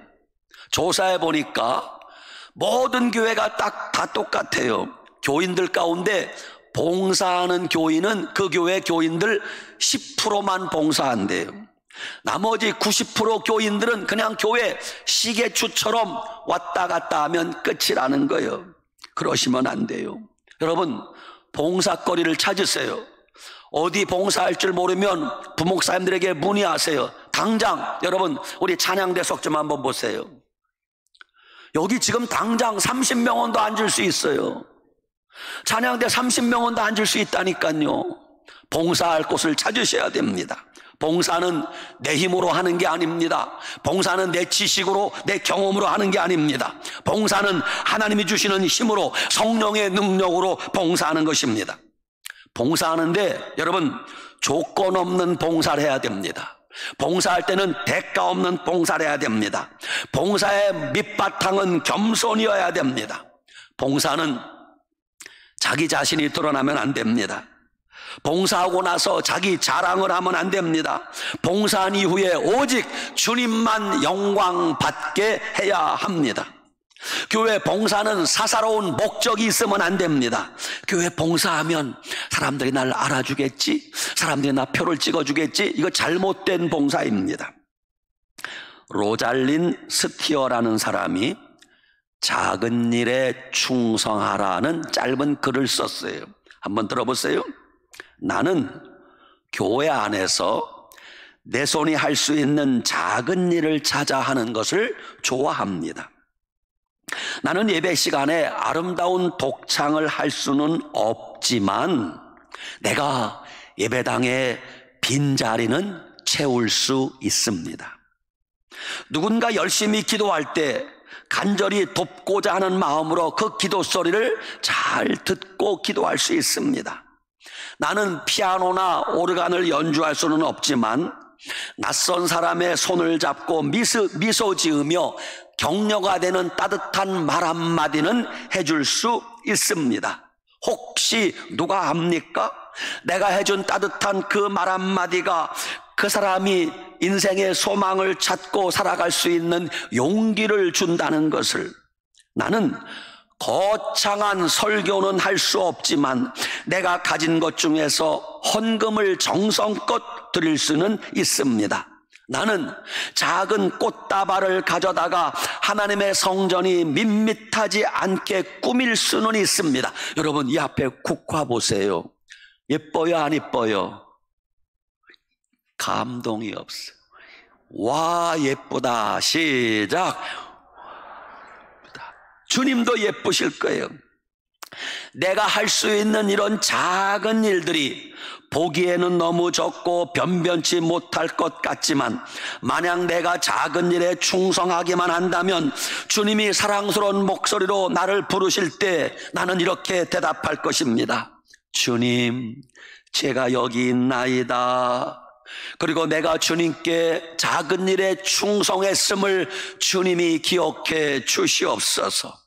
조사해 보니까 모든 교회가 다 똑같아요. 교인들 가운데 봉사하는 교인은 그 교회 교인들 10%만 봉사한대요. 나머지 90% 교인들은 그냥 교회 시계추처럼 왔다 갔다 하면 끝이라는 거예요. 그러시면 안 돼요. 여러분, 봉사거리를 찾으세요. 어디 봉사할 줄 모르면 부목사님들에게 문의하세요. 당장 여러분, 우리 찬양대석 좀 한번 보세요. 여기 지금 당장 30명원도 앉을 수 있어요. 찬양대 30명원도 앉을 수 있다니까요. 봉사할 곳을 찾으셔야 됩니다. 봉사는 내 힘으로 하는 게 아닙니다. 봉사는 내 지식으로, 내 경험으로 하는 게 아닙니다. 봉사는 하나님이 주시는 힘으로, 성령의 능력으로 봉사하는 것입니다. 봉사하는데 여러분, 조건 없는 봉사를 해야 됩니다. 봉사할 때는 대가 없는 봉사를 해야 됩니다. 봉사의 밑바탕은 겸손이어야 됩니다. 봉사는 자기 자신이 드러나면 안 됩니다. 봉사하고 나서 자기 자랑을 하면 안 됩니다. 봉사한 이후에 오직 주님만 영광 받게 해야 합니다. 교회 봉사는 사사로운 목적이 있으면 안 됩니다. 교회 봉사하면 사람들이 날 알아주겠지, 사람들이 나 표를 찍어주겠지. 이거 잘못된 봉사입니다. 로잘린 스티어라는 사람이 작은 일에 충성하라는 짧은 글을 썼어요. 한번 들어보세요. 나는 교회 안에서 내 손이 할 수 있는 작은 일을 찾아 하는 것을 좋아합니다. 나는 예배 시간에 아름다운 독창을 할 수는 없지만 내가 예배당의 빈자리는 채울 수 있습니다. 누군가 열심히 기도할 때 간절히 돕고자 하는 마음으로 그 기도 소리를 잘 듣고 기도할 수 있습니다. 나는 피아노나 오르간을 연주할 수는 없지만 낯선 사람의 손을 잡고 미소 지으며 격려가 되는 따뜻한 말 한마디는 해줄 수 있습니다. 혹시 누가 압니까? 내가 해준 따뜻한 그 말 한마디가 그 사람이 인생의 소망을 찾고 살아갈 수 있는 용기를 준다는 것을. 나는 거창한 설교는 할 수 없지만 내가 가진 것 중에서 헌금을 정성껏 드릴 수는 있습니다. 나는 작은 꽃다발을 가져다가 하나님의 성전이 밋밋하지 않게 꾸밀 수는 있습니다. 여러분, 이 앞에 국화 보세요. 예뻐요, 안 예뻐요? 감동이 없어요. 와, 예쁘다. 시작. 주님도 예쁘실 거예요. 내가 할 수 있는 이런 작은 일들이 보기에는 너무 적고 변변치 못할 것 같지만 만약 내가 작은 일에 충성하기만 한다면 주님이 사랑스러운 목소리로 나를 부르실 때 나는 이렇게 대답할 것입니다. 주님, 제가 여기 있나이다. 그리고 내가 주님께 작은 일에 충성했음을 주님이 기억해 주시옵소서.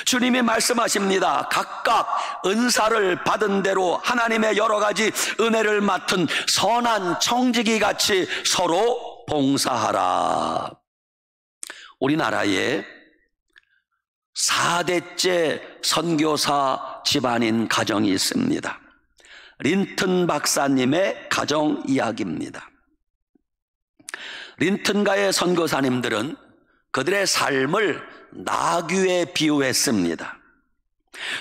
주님이 말씀하십니다. 각각 은사를 받은 대로 하나님의 여러 가지 은혜를 맡은 선한 청지기 같이 서로 봉사하라. 우리나라에 4대째 선교사 집안인 가정이 있습니다. 린튼 박사님의 가정 이야기입니다. 린튼가의 선교사님들은 그들의 삶을 나귀에 비유했습니다.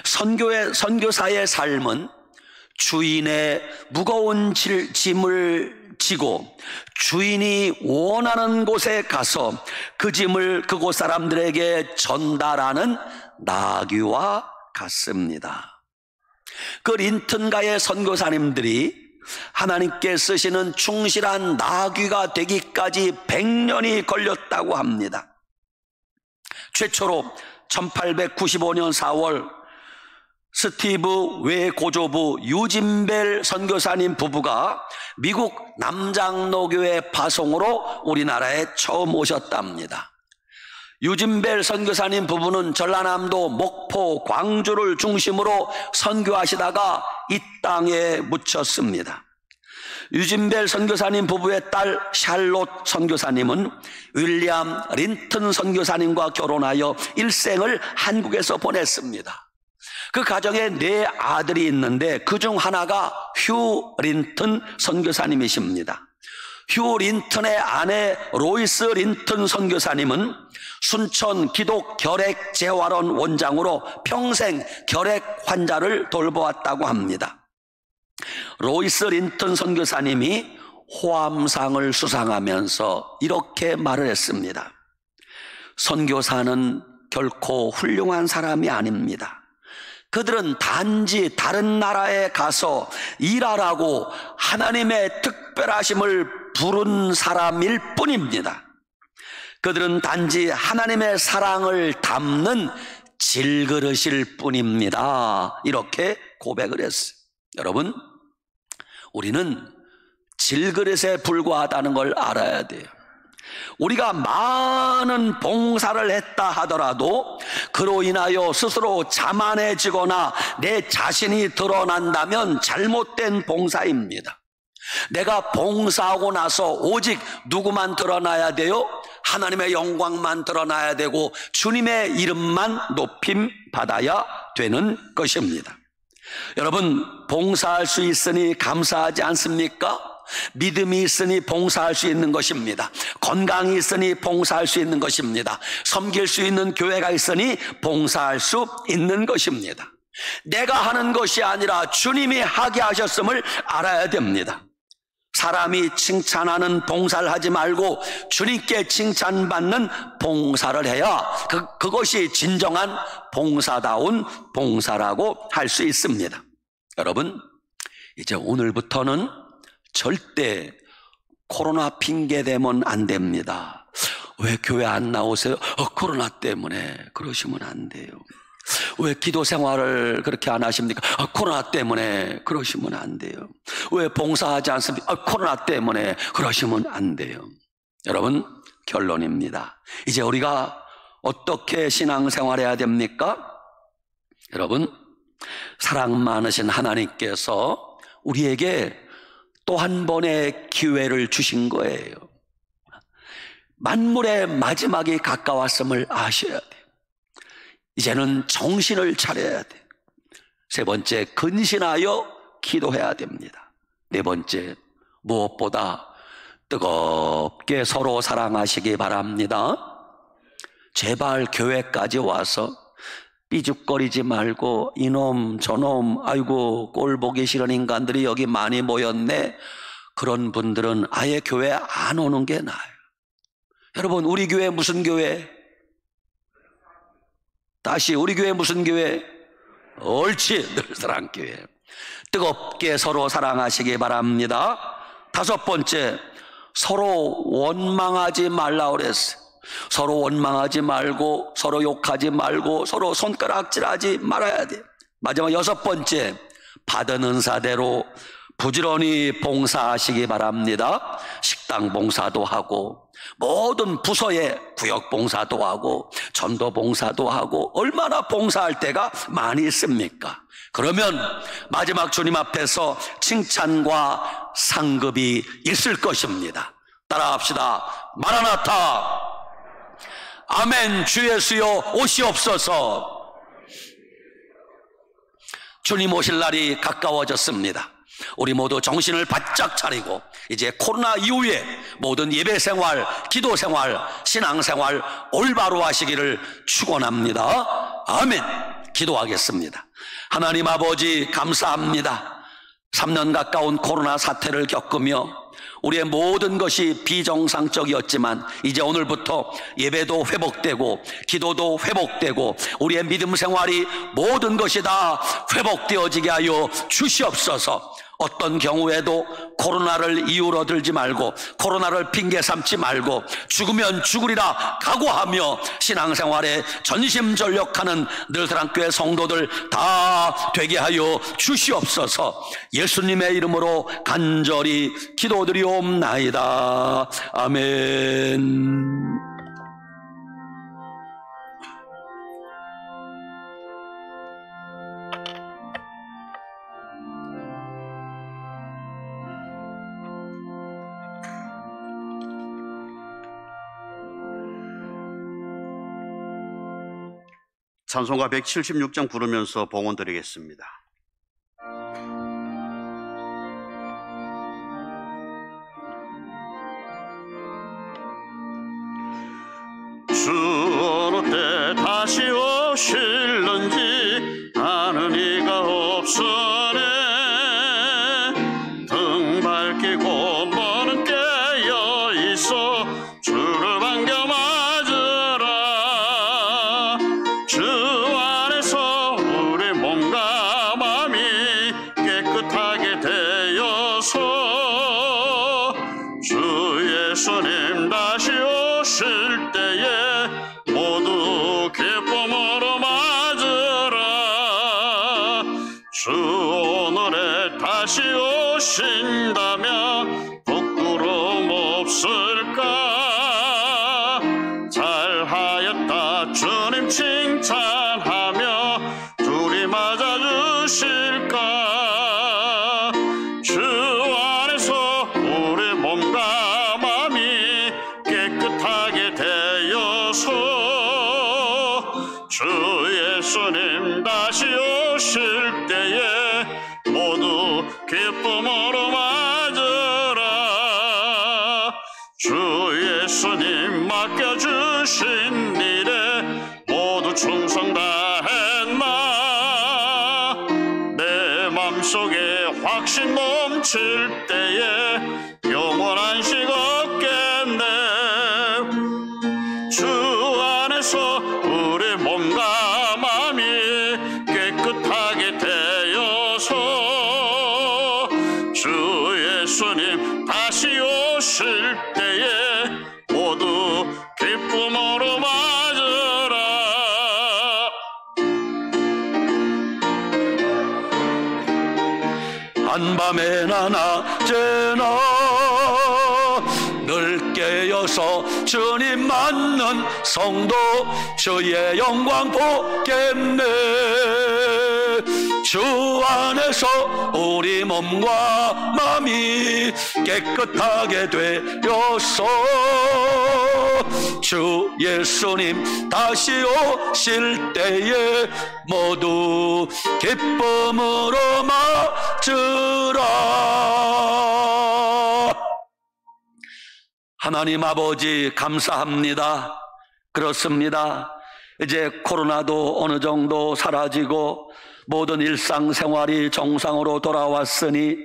선교사의 삶은 주인의 무거운 짐을 지고 주인이 원하는 곳에 가서 그 짐을 그곳 사람들에게 전달하는 나귀와 같습니다. 그 린튼가의 선교사님들이 하나님께 쓰시는 충실한 나귀가 되기까지 100년이 걸렸다고 합니다. 최초로 1895년 4월 스티브 외고조부 유진벨 선교사님 부부가 미국 남장로교회 파송으로 우리나라에 처음 오셨답니다. 유진벨 선교사님 부부는 전라남도 목포, 광주를 중심으로 선교하시다가 이 땅에 묻혔습니다. 유진벨 선교사님 부부의 딸 샬롯 선교사님은 윌리엄 린튼 선교사님과 결혼하여 일생을 한국에서 보냈습니다. 그 가정에 4 아들이 있는데 그중 하나가 휴 린튼 선교사님이십니다. 휴 린튼의 아내 로이스 린튼 선교사님은 순천 기독 결핵 재활원 원장으로 평생 결핵 환자를 돌보았다고 합니다. 로이스 린튼 선교사님이 호암상을 수상하면서 이렇게 말을 했습니다. 선교사는 결코 훌륭한 사람이 아닙니다. 그들은 단지 다른 나라에 가서 일하라고 하나님의 특별하심을 부른 사람일 뿐입니다. 그들은 단지 하나님의 사랑을 담는 질그릇일 뿐입니다. 이렇게 고백을 했어요. 여러분, 우리는 질그릇에 불과하다는 걸 알아야 돼요. 우리가 많은 봉사를 했다 하더라도 그로 인하여 스스로 자만해지거나 내 자신이 드러난다면 잘못된 봉사입니다. 내가 봉사하고 나서 오직 누구만 드러나야 돼요? 하나님의 영광만 드러나야 되고 주님의 이름만 높임 받아야 되는 것입니다. 여러분, 봉사할 수 있으니 감사하지 않습니까? 믿음이 있으니 봉사할 수 있는 것입니다. 건강이 있으니 봉사할 수 있는 것입니다. 섬길 수 있는 교회가 있으니 봉사할 수 있는 것입니다. 내가 하는 것이 아니라 주님이 하게 하셨음을 알아야 됩니다. 사람이 칭찬하는 봉사를 하지 말고 주님께 칭찬받는 봉사를 해야 그것이 진정한 봉사다운 봉사라고 할 수 있습니다. 여러분, 이제 오늘부터는 절대 코로나 핑계 대면 안 됩니다. 왜 교회 안 나오세요? 코로나 때문에. 그러시면 안 돼요. 왜 기도 생활을 그렇게 안 하십니까? 코로나 때문에. 그러시면 안 돼요. 왜 봉사하지 않습니까? 코로나 때문에. 그러시면 안 돼요. 여러분, 결론입니다. 이제 우리가 어떻게 신앙생활해야 됩니까? 여러분, 사랑 많으신 하나님께서 우리에게 또 한 번의 기회를 주신 거예요. 만물의 마지막이 가까웠음을 아셔야 돼요. 이제는 정신을 차려야 돼요. 세 번째, 근신하여 기도해야 됩니다. 네 번째, 무엇보다 뜨겁게 서로 사랑하시기 바랍니다. 제발 교회까지 와서 삐죽거리지 말고 이놈 저놈 아이고 꼴 보기 싫은 인간들이 여기 많이 모였네, 그런 분들은 아예 교회 안 오는 게 나아요. 여러분, 우리 교회 무슨 교회? 다시, 우리 교회 무슨 교회? 옳지, 늘사랑교회. 뜨겁게 서로 사랑하시기 바랍니다. 다섯 번째, 서로 원망하지 말라 그랬어요. 서로 원망하지 말고, 서로 욕하지 말고, 서로 손가락질하지 말아야 돼요. 마지막 여섯 번째, 받은 은사대로 부지런히 봉사하시기 바랍니다. 식당 봉사도 하고, 모든 부서에 구역 봉사도 하고, 전도 봉사도 하고, 얼마나 봉사할 때가 많이 있습니까? 그러면 마지막 주님 앞에서 칭찬과 상급이 있을 것입니다. 따라합시다. 마라나타. 아멘. 주 예수여 오시옵소서. 주님 오실 날이 가까워졌습니다. 우리 모두 정신을 바짝 차리고 이제 코로나 이후에 모든 예배생활, 기도생활, 신앙생활 올바로 하시기를 축원합니다. 아멘. 기도하겠습니다. 하나님 아버지, 감사합니다. 3년 가까운 코로나 사태를 겪으며 우리의 모든 것이 비정상적이었지만 이제 오늘부터 예배도 회복되고 기도도 회복되고 우리의 믿음 생활이 모든 것이 다 회복되어지게 하여 주시옵소서. 어떤 경우에도 코로나를 이유로 들지 말고, 코로나를 핑계 삼지 말고, 죽으면 죽으리라 각오하며 신앙생활에 전심전력하는 늘사랑교회 성도들 다 되게 하여 주시옵소서. 예수님의 이름으로 간절히 기도드리옵나이다. 아멘. 찬송가 176장 부르면서 봉헌 드리겠습니다. 주 어느 때 다시 오실는지 아는 이가 없으네. 등 밝히고 머는 깨어 있어 주를 반겨 맞으라. 주 안에서 우리 몸과 마음이 깨끗하게 되어서 주 예수님 다시 오실 때에 모두 기쁨으로 맞으라. 주 오늘에 다시 오신다면 부끄러움 없을까? 잘하였다 주님 칭찬하며 둘이 맞아주실까? 주 안에서 우리 몸과 마음이 깨끗하게 되어서 주 예수님 다시 오실 때에 모두 기쁨으로 맞으라. 주 예수님 맡겨주신 일에 모두 충성 다했나. 내 맘속에 확신 넘칠 때에 영원한 식 없겠네. 주 안에서 우리 몸과 마음이 깨끗하게 되어서 주 예수님 다시 오실 때에 모두 기쁨으로 맞으라. 한밤에나 낮에나 늘 깨어서 주님 맞는 성도 주의 영광 보겠네. 주 안에서 우리 몸과 마음이 깨끗하게 되어서 주 예수님 다시 오실 때에 모두 기쁨으로 맞으라. 하나님 아버지 감사합니다. 그렇습니다. 이제 코로나도 어느 정도 사라지고 모든 일상생활이 정상으로 돌아왔으니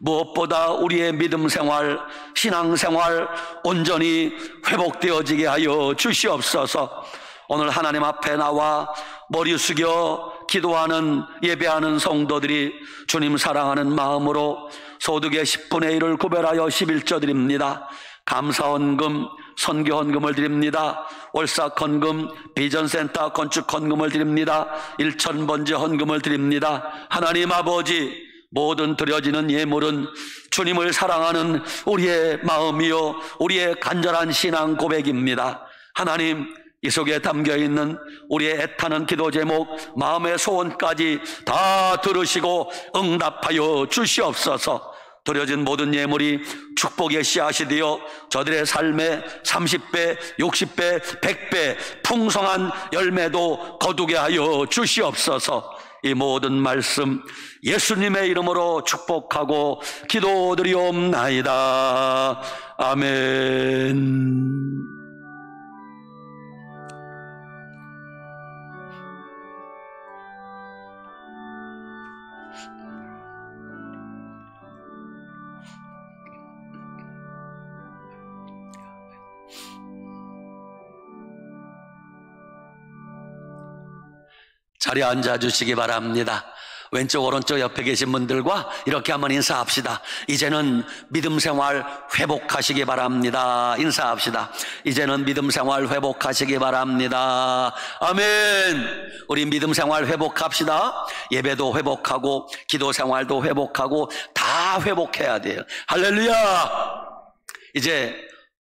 무엇보다 우리의 믿음생활, 신앙생활 온전히 회복되어지게 하여 주시옵소서. 오늘 하나님 앞에 나와 머리 숙여 기도하는 예배하는 성도들이 주님 사랑하는 마음으로 소득의 10분의 1을 구별하여 11조 드립니다. 감사헌금, 선교헌금을 드립니다. 월삭헌금, 비전센터 건축헌금을 드립니다. 1,000번째 헌금을 드립니다. 하나님 아버지, 모든 드려지는 예물은 주님을 사랑하는 우리의 마음이요 우리의 간절한 신앙 고백입니다. 하나님, 이 속에 담겨있는 우리의 애타는 기도 제목, 마음의 소원까지 다 들으시고 응답하여 주시옵소서. 드려진 모든 예물이 축복의 씨앗이 되어 저들의 삶에 30배, 60배, 100배 풍성한 열매도 거두게 하여 주시옵소서. 이 모든 말씀 예수님의 이름으로 축복하고 기도드리옵나이다. 아멘. 자리에 앉아주시기 바랍니다. 왼쪽 오른쪽 옆에 계신 분들과 이렇게 한번 인사합시다. 이제는 믿음생활 회복하시기 바랍니다. 인사합시다. 이제는 믿음생활 회복하시기 바랍니다. 아멘. 우리 믿음생활 회복합시다. 예배도 회복하고 기도생활도 회복하고 다 회복해야 돼요. 할렐루야. 이제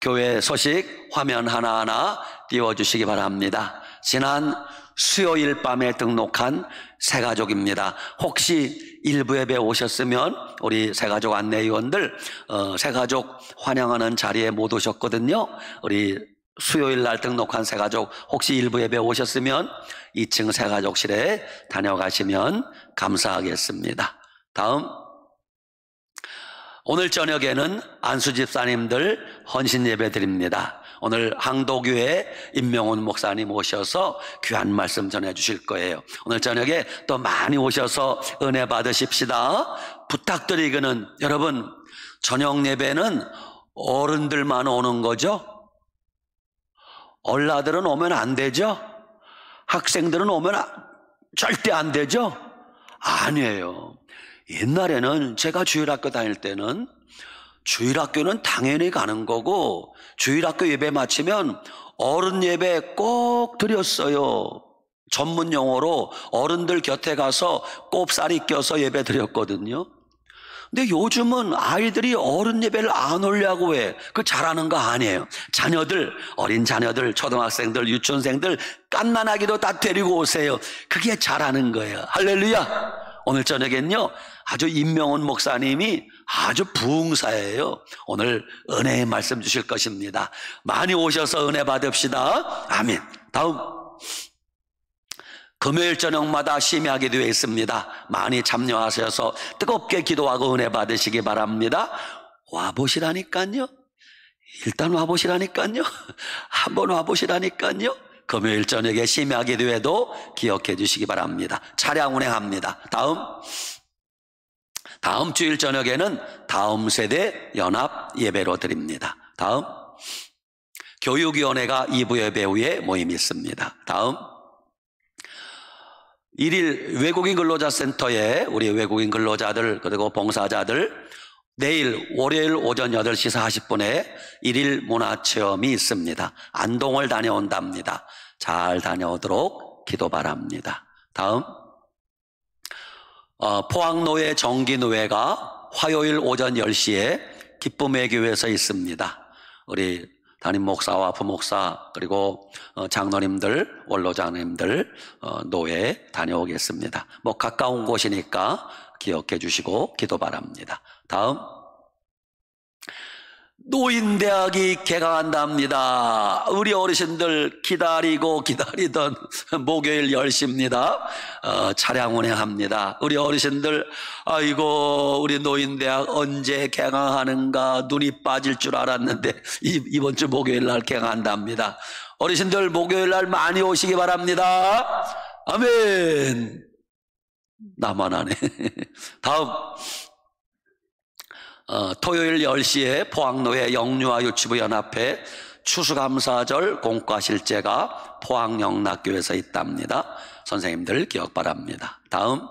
교회 소식 화면 하나하나 띄워주시기 바랍니다. 지난 수요일 밤에 등록한 새가족입니다. 혹시 일부 예배 오셨으면 우리 새가족 안내위원들 새가족 환영하는 자리에 못 오셨거든요. 우리 수요일 날 등록한 새가족 혹시 일부 예배 오셨으면 2층 새가족실에 다녀가시면 감사하겠습니다. 다음, 오늘 저녁에는 안수 집사님들 헌신 예배 드립니다. 오늘 항도교회 임명훈 목사님 오셔서 귀한 말씀 전해주실 거예요. 오늘 저녁에 또 많이 오셔서 은혜 받으십시다. 부탁드리기는, 여러분, 저녁 예배는 어른들만 오는 거죠? 얼라들은 오면 안 되죠? 학생들은 오면 절대 안 되죠? 아니에요. 옛날에는 제가 주일학교 다닐 때는 주일학교는 당연히 가는 거고 주일학교 예배 마치면 어른 예배 꼭 드렸어요. 전문 용어로 어른들 곁에 가서 꼽사리 껴서 예배 드렸거든요. 근데 요즘은 아이들이 어른 예배를 안 오려고 해. 그 잘하는 거 아니에요. 자녀들, 어린 자녀들, 초등학생들, 유치원생들 깐난아기도 다 데리고 오세요. 그게 잘하는 거예요. 할렐루야. 오늘 저녁엔요 아주 임명훈 목사님이 아주 부흥사예요. 오늘 은혜의 말씀 주실 것입니다. 많이 오셔서 은혜 받읍시다. 아멘. 다음, 금요일 저녁마다 심야하게 되어 있습니다. 많이 참여하셔서 뜨겁게 기도하고 은혜 받으시기 바랍니다. 와보시라니까요. 일단 와보시라니까요. 한번 와보시라니까요. 금요일 저녁에 심야 기도회도 기억해 주시기 바랍니다. 차량 운행합니다. 다음 주일 저녁에는 다음 세대 연합 예배로 드립니다. 다음 교육위원회가 2부 예배 후에 모임이 있습니다. 다음 1일 외국인 근로자 센터에 우리 외국인 근로자들 그리고 봉사자들 내일 월요일 오전 8시 40분에 1일 문화체험이 있습니다. 안동을 다녀온답니다. 잘 다녀오도록 기도 바랍니다. 다음 포항노회 정기노회가 화요일 오전 10시에 기쁨의 교회에서 있습니다. 우리 담임 목사와 부목사 그리고 장로님들 원로장님들 노회 다녀오겠습니다. 뭐 가까운 곳이니까 기억해 주시고 기도 바랍니다. 다음 노인대학이 개강한답니다. 우리 어르신들 기다리고 기다리던 목요일 10시입니다. 차량 운행합니다. 우리 어르신들 아이고 우리 노인대학 언제 개강하는가 눈이 빠질 줄 알았는데 이번 주 목요일 날 개강한답니다. 어르신들 목요일 날 많이 오시기 바랍니다. 아멘. 나만 하네. 다음 토요일 10시에 포항노회 영유아 유치부 연합회 추수감사절 공과실제가 포항영락교회에서 있답니다. 선생님들 기억 바랍니다. 다음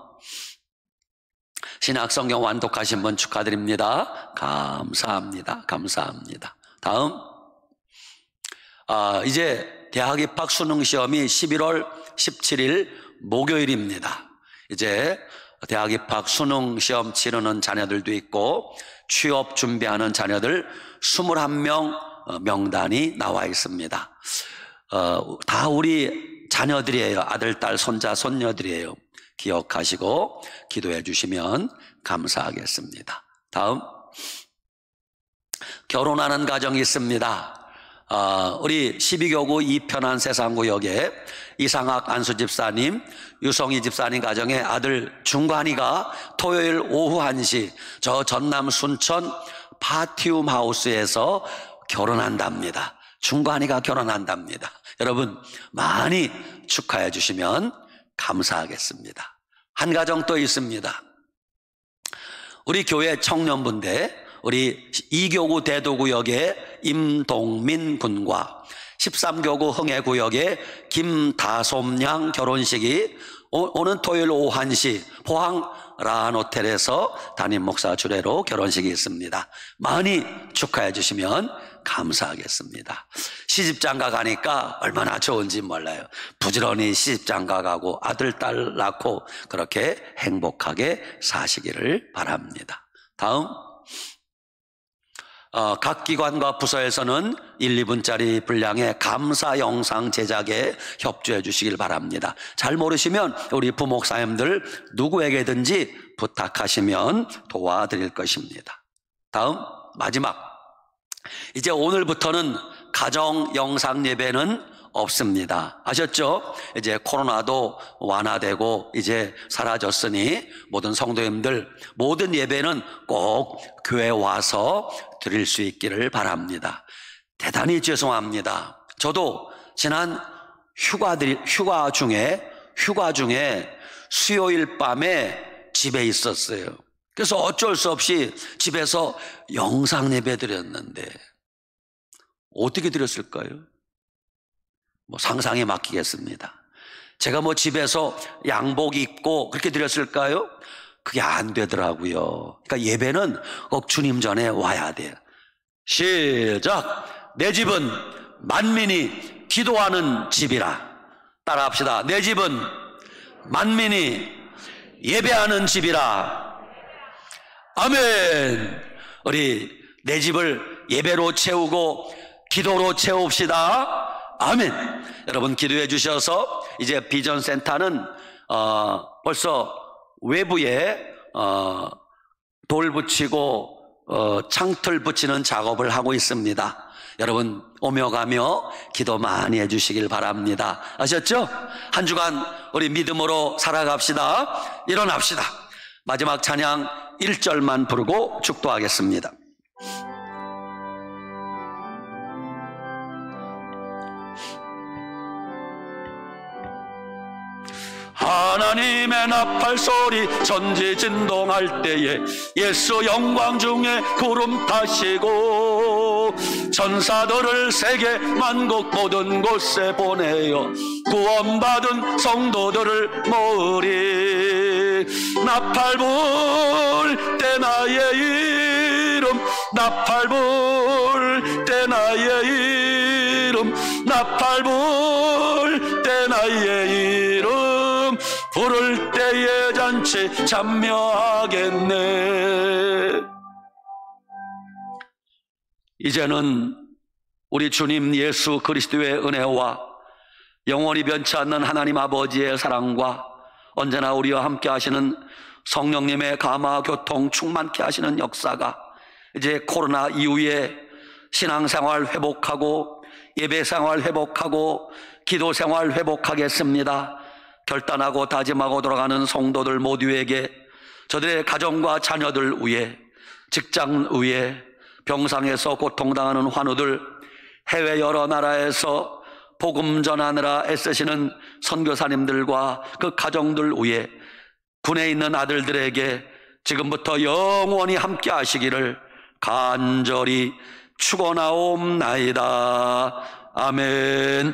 신약성경 완독하신 분 축하드립니다. 감사합니다. 감사합니다. 다음 이제 대학 입학 수능 시험이 11월 17일 목요일입니다. 이제 대학 입학 수능 시험 치르는 자녀들도 있고 취업 준비하는 자녀들 21명 명단이 나와 있습니다. 다 우리 자녀들이에요. 아들, 딸, 손자, 손녀들이에요. 기억하시고 기도해 주시면 감사하겠습니다. 다음 결혼하는 가정이 있습니다. 우리 12교구 이편한 세상구역에 이상학 안수 집사님, 유성희 집사님 가정의 아들 중관이가 토요일 오후 1시 저 전남 순천 파티움 하우스에서 결혼한답니다. 중관이가 결혼한답니다. 여러분 많이 축하해 주시면 감사하겠습니다. 한 가정 또 있습니다. 우리 교회 청년분들 우리 2교구 대도구역의 임동민 군과 13교구 흥해구역의 김다솜양 결혼식이 오는 토요일 오후 1시 포항 라한호텔에서 담임 목사 주례로 결혼식이 있습니다. 많이 축하해 주시면 감사하겠습니다. 시집장가 가니까 얼마나 좋은지 몰라요. 부지런히 시집장가 가고 아들, 딸 낳고 그렇게 행복하게 사시기를 바랍니다. 다음 각 기관과 부서에서는 1, 2분짜리 분량의 감사 영상 제작에 협조해 주시길 바랍니다. 잘 모르시면 우리 부목사님들 누구에게든지 부탁하시면 도와드릴 것입니다. 다음 마지막 이제 오늘부터는 가정 영상 예배는 없습니다. 아셨죠? 이제 코로나도 완화되고 이제 사라졌으니 모든 성도님들 모든 예배는 꼭 교회 와서 드릴 수 있기를 바랍니다. 대단히 죄송합니다. 저도 지난 휴가 중에 수요일 밤에 집에 있었어요. 그래서 어쩔 수 없이 집에서 영상 예배 드렸는데 어떻게 드렸을까요? 상상에 맡기겠습니다. 제가 집에서 양복 입고 그렇게 드렸을까요? 그게 안 되더라고요. 그러니까 예배는 꼭 주님 전에 와야 돼요. 시작! 내 집은 만민이 기도하는 집이라. 따라합시다. 내 집은 만민이 예배하는 집이라. 아멘. 우리 내 집을 예배로 채우고 기도로 채웁시다. 아멘. 여러분 기도해 주셔서 이제 비전센터는 벌써 외부에 돌 붙이고 창틀 붙이는 작업을 하고 있습니다. 여러분 오며 가며 기도 많이 해주시길 바랍니다. 아셨죠? 한 주간 우리 믿음으로 살아갑시다. 일어납시다. 마지막 찬양 1절만 부르고 축도하겠습니다. 하나님의 나팔 소리 전지진동할 때에 예수 영광 중에 구름 타시고 천사들을 세계 만국 모든 곳에 보내어 구원받은 성도들을 모으리. 나팔 불 때 나의 이름, 나팔 불 때 나의 이름, 나팔 불 때 나의 이름, 부를 때에 잔치 참여하겠네. 이제는 우리 주님 예수 그리스도의 은혜와 영원히 변치 않는 하나님 아버지의 사랑과 언제나 우리와 함께 하시는 성령님의 감화 교통 충만케 하시는 역사가 이제 코로나 이후에 신앙생활 회복하고 예배생활 회복하고 기도생활 회복하겠습니다. 결단하고 다짐하고 돌아가는 성도들 모두에게 저들의 가정과 자녀들 위해, 직장 위에, 병상에서 고통당하는 환우들, 해외 여러 나라에서 복음 전하느라 애쓰시는 선교사님들과 그 가정들 위해, 군에 있는 아들들에게 지금부터 영원히 함께 하시기를 간절히 축원하옵나이다. 아멘.